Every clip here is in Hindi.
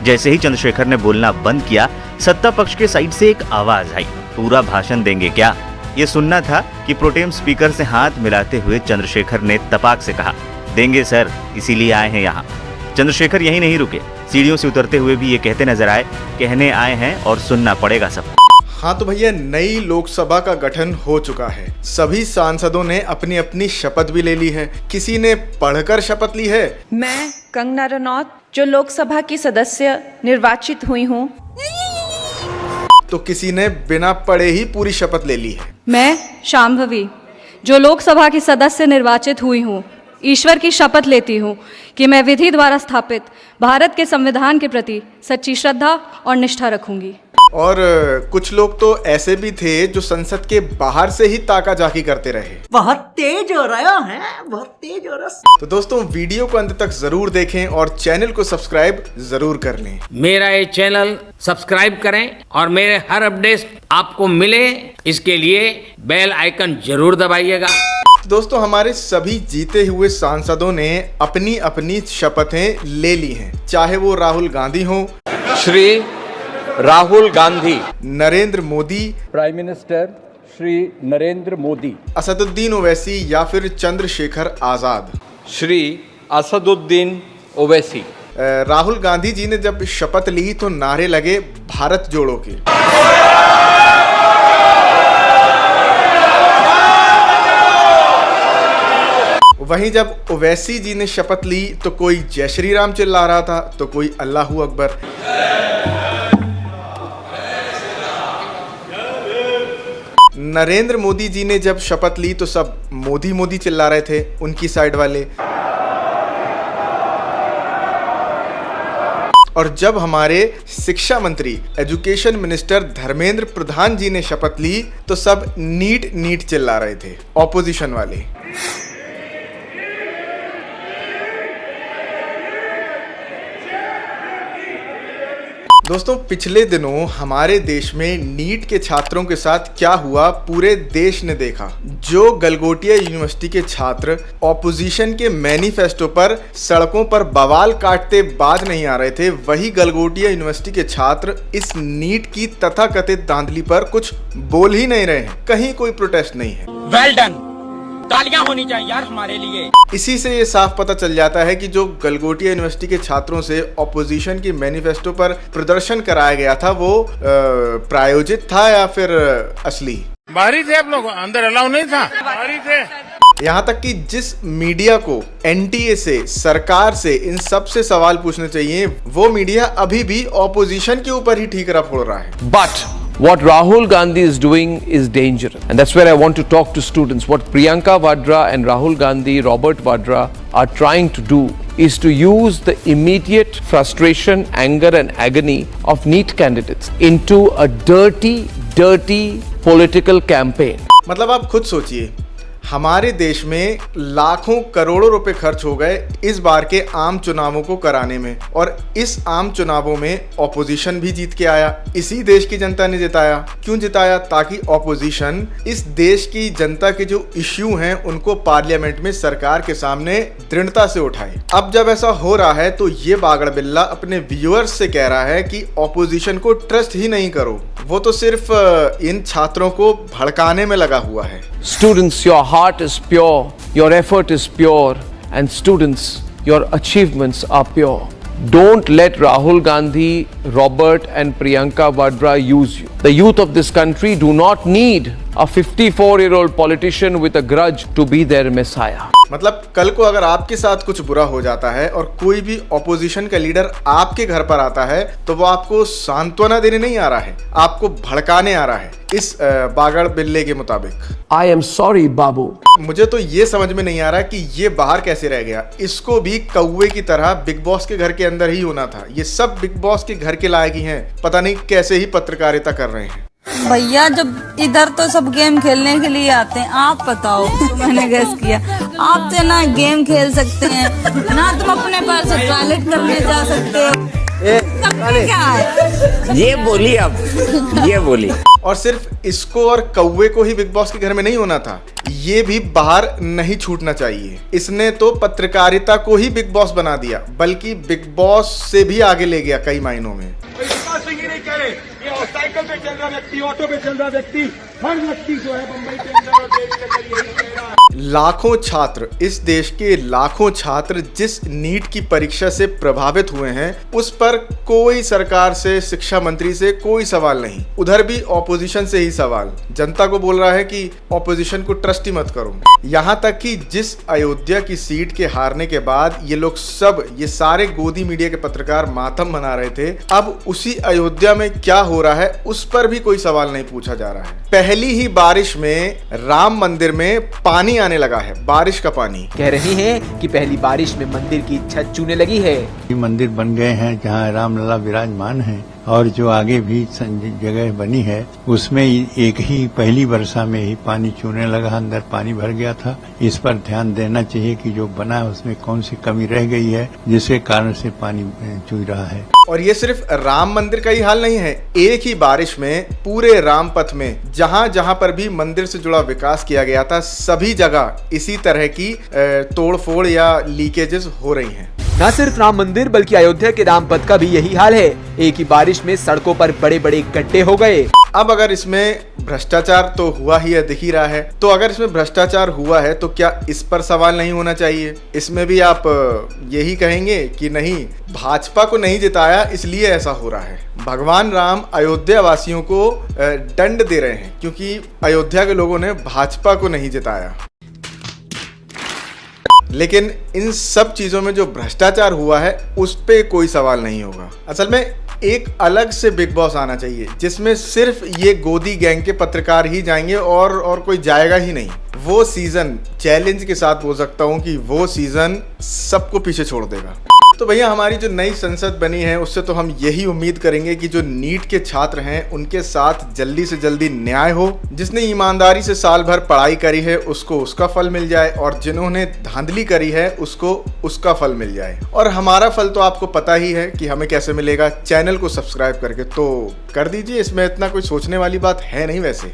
जैसे ही चंद्रशेखर ने बोलना बंद किया, सत्ता पक्ष के साइड से एक आवाज आई, पूरा भाषण देंगे क्या? ये सुनना था कि प्रोटेम स्पीकर से हाथ मिलाते हुए चंद्रशेखर ने तपाक से कहा, देंगे सर, इसीलिए आए हैं यहाँ। चंद्रशेखर यहीं नहीं रुके, सीढ़ियों से उतरते हुए भी ये कहते नजर आए, कहने आए हैं और सुनना पड़ेगा सबको। हाँ तो भैया, नई लोकसभा का गठन हो चुका है। सभी सांसदों ने अपनी अपनी शपथ भी ले ली है। किसी ने पढ़कर शपथ ली है। मैं कंगना रनौत, जो लोकसभा की सदस्य निर्वाचित हुई हूँ, तो किसी ने बिना पढ़े ही पूरी शपथ ले ली है। मैं शांभवी, जो लोकसभा की सदस्य निर्वाचित हुई हूँ, ईश्वर की शपथ लेती हूँ कि मैं विधि द्वारा स्थापित भारत के संविधान के प्रति सच्ची श्रद्धा और निष्ठा रखूंगी। और कुछ लोग तो ऐसे भी थे जो संसद के बाहर से ही ताका झाकी करते रहे। बहुत तेज हो रहा है, बहुत तेज हो रहा। तो दोस्तों, वीडियो को अंत तक जरूर देखें और चैनल को सब्सक्राइब जरूर कर लें। मेरा ये चैनल सब्सक्राइब करें और मेरे हर अपडेट आपको मिले, इसके लिए बेल आइकन जरूर दबाइएगा। दोस्तों, हमारे सभी जीते हुए सांसदों ने अपनी अपनी शपथें ले ली हैं, चाहे वो राहुल गांधी हो, श्री राहुल गांधी, नरेंद्र मोदी, प्राइम मिनिस्टर श्री नरेंद्र मोदी, असदुद्दीन ओवैसी या फिर चंद्रशेखर आजाद, श्री असदुद्दीन ओवैसी। राहुल गांधी जी ने जब शपथ ली तो नारे लगे भारत जोड़ो के। वहीं जब ओवैसी जी ने शपथ ली तो कोई जय श्री राम चिल्ला रहा था, तो कोई अल्लाहू अकबर। नरेंद्र मोदी जी ने जब शपथ ली तो सब मोदी मोदी चिल्ला रहे थे, उनकी साइड वाले। और जब हमारे शिक्षा मंत्री एजुकेशन मिनिस्टर धर्मेंद्र प्रधान जी ने शपथ ली तो सब नीट नीट चिल्ला रहे थे, ऑपोजिशन वाले। दोस्तों, पिछले दिनों हमारे देश में नीट के छात्रों के साथ क्या हुआ पूरे देश ने देखा। जो गलगोटिया यूनिवर्सिटी के छात्र ऑपोजिशन के मैनिफेस्टो पर सड़कों पर बवाल काटते बाज नहीं आ रहे थे, वही गलगोटिया यूनिवर्सिटी के छात्र इस नीट की तथाकथित धांधली पर कुछ बोल ही नहीं रहे हैं। कहीं कोई प्रोटेस्ट नहीं है। वेल डन, तालियां होनी चाहिए यार हमारे लिए। इसी से ये साफ पता चल जाता है कि जो गलगोटिया यूनिवर्सिटी के छात्रों से ऑपोजिशन की मैनिफेस्टो पर प्रदर्शन कराया गया था वो प्रायोजित था या फिर असली। बाहरी थे आप लोग, अंदर अलाउ नहीं था, बाहरी थे। यहाँ तक कि जिस मीडिया को एनटीए से, सरकार से, इन सब से सवाल पूछने चाहिए, वो मीडिया अभी भी ऑपोजिशन के ऊपर ही ठीकरा फोड़ रहा है। But what Rahul Gandhi is doing is dangerous, and that's where I want to talk to students. What Priyanka Vadra and Rahul Gandhi, Robert Vadra are trying to do is to use the immediate frustration, anger and agony of NEET candidates into a dirty political campaign. मतलब आप खुद सोचिए, हमारे देश में लाखों करोड़ों रुपए खर्च हो गए इस बार के आम चुनावों को कराने में, और इस आम चुनावों में ऑपोजिशन भी जीत के आया। इसी देश की जनता ने जिताया। क्यों जिताया? ताकि ऑपोजिशन इस देश की जनता के जो इश्यू हैं उनको पार्लियामेंट में सरकार के सामने दृढ़ता से उठाए। अब जब ऐसा हो रहा है तो ये बागड़ बिल्ला अपने व्यूअर्स से कह रहा है कि ऑपोजिशन को ट्रस्ट ही नहीं करो, वो तो सिर्फ इन छात्रों को भड़काने में लगा हुआ है। Students, your heart is pure, your effort is pure, and students, your achievements are pure. Don't let Rahul Gandhi, Robert and Priyanka Vadra use you. The youth of this country do not need a 54-year-old politician with a grudge to be their messiah. मतलब कल को अगर आपके साथ कुछ बुरा हो जाता है और कोई भी ऑपोजिशन का लीडर आपके घर पर आता है तो वो आपको सांत्वना देने नहीं आ रहा है, आपको भड़काने आ रहा है, इस बागड़ बिल्ले के मुताबिक। I am sorry, Babu. मुझे तो ये समझ में नहीं आ रहा कि ये बाहर कैसे रह गया। इसको भी कौवे की तरह बिग बॉस के घर के अंदर ही होना था। ये सब बिग बॉस के घर के लायक ही हैं, पता नहीं कैसे ही पत्रकारिता कर रहे हैं। भैया, जब इधर तो सब गेम खेलने के लिए आते हैं, आप बताओ। मैंने गेस किया आप तो ना गेम खेल सकते हैं, ना तुम अपने पास टॉयलेट करने जा सकते हो। में क्या है? ये बोली अब, ये बोली। और सिर्फ इसको और कौवे को ही बिग बॉस के घर में नहीं होना था, ये भी बाहर नहीं छूटना चाहिए। इसने तो पत्रकारिता को ही बिग बॉस बना दिया, बल्कि बिग बॉस से भी आगे ले गया कई मायनों में। साइकिल पे चल रहा व्यक्ति, ऑटो पे चल रहा व्यक्ति, हर व्यक्ति जो है मुंबई के अंदर और देश के अंदर यही कह रहा है। लाखों छात्र, इस देश के लाखों छात्र जिस नीट की परीक्षा से प्रभावित हुए हैं, उस पर कोई सरकार से, शिक्षा मंत्री से कोई सवाल नहीं। उधर भी ऑपोजिशन से ही सवाल। जनता को बोल रहा है कि ऑपोजिशन को ट्रस्ट ही मत करो। यहाँ तक कि जिस अयोध्या की सीट के हारने के बाद ये लोग सब, ये सारे गोदी मीडिया के पत्रकार मातम मना रहे थे, अब उसी अयोध्या में क्या हो रहा है उस पर भी कोई सवाल नहीं पूछा जा रहा है। पहली ही बारिश में राम मंदिर में पानी आने लगा है, बारिश का पानी। कह रहे हैं कि पहली बारिश में मंदिर की छत चूने लगी है। मंदिर बन गए हैं जहां रामलला विराजमान है, और जो आगे भी जगह बनी है उसमें एक ही पहली वर्षा में ही पानी चूने लगा, अंदर पानी भर गया था। इस पर ध्यान देना चाहिए कि जो बना है उसमें कौन सी कमी रह गई है जिसके कारण से पानी चूई रहा है। और ये सिर्फ राम मंदिर का ही हाल नहीं है, एक ही बारिश में पूरे रामपथ में जहां जहां पर भी मंदिर से जुड़ा विकास किया गया था, सभी जगह इसी तरह की तोड़फोड़ या लीकेजेस हो रही हैं। न सिर्फ राम मंदिर बल्कि अयोध्या के रामपथ का भी यही हाल है। एक ही बारिश में सड़कों पर बड़े बड़े गड्ढे हो गए। अब अगर इसमें भ्रष्टाचार तो हुआ ही है, दिख ही रहा है, तो अगर इसमें भ्रष्टाचार हुआ है तो क्या इस पर सवाल नहीं होना चाहिए? इसमें भी आप यही कहेंगे कि नहीं, भाजपा को नहीं जिताया इसलिए ऐसा हो रहा है। भगवान राम अयोध्या वासियों को दंड दे रहे हैं क्योंकि अयोध्या के लोगों ने भाजपा को नहीं जिताया। लेकिन इन सब चीजों में जो भ्रष्टाचार हुआ है उस पे कोई सवाल नहीं होगा। असल में एक अलग से बिग बॉस आना चाहिए जिसमें सिर्फ ये गोदी गैंग के पत्रकार ही जाएंगे और कोई जाएगा ही नहीं। वो सीजन, चैलेंज के साथ बोल सकता हूँ कि वो सीजन सबको पीछे छोड़ देगा। तो भैया, हमारी जो नई संसद बनी है उससे तो हम यही उम्मीद करेंगे कि जो नीट के छात्र हैं उनके साथ जल्दी से जल्दी न्याय हो। जिसने ईमानदारी से साल भर पढ़ाई करी है उसको उसका फल मिल जाए, और जिन्होंने धांधली करी है उसको उसका फल मिल जाए। और हमारा फल तो आपको पता ही है कि हमें कैसे मिलेगा, चैनल को सब्सक्राइब करके तो कर दीजिए। इसमें इतना कोई सोचने वाली बात है नहीं वैसे।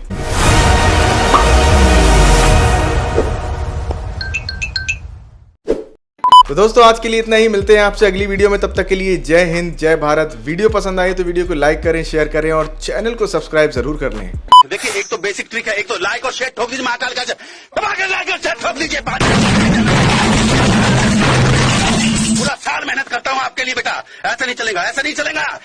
तो दोस्तों, आज के लिए इतना ही। मिलते हैं आपसे अगली वीडियो में, तब तक के लिए जय हिंद, जय भारत। वीडियो पसंद आई तो वीडियो को लाइक करें, शेयर करें और चैनल को सब्सक्राइब जरूर कर लें। देखिए, एक तो बेसिक ट्रिक है, एक तो लाइक और शेयर ठोक दीजिए, महाकाल का लाइक और शेयर ठोक दीजिए। पूरा साल मेहनत करता हूँ आपके लिए बेटा, ऐसा नहीं चलेगा, ऐसा नहीं चलेगा।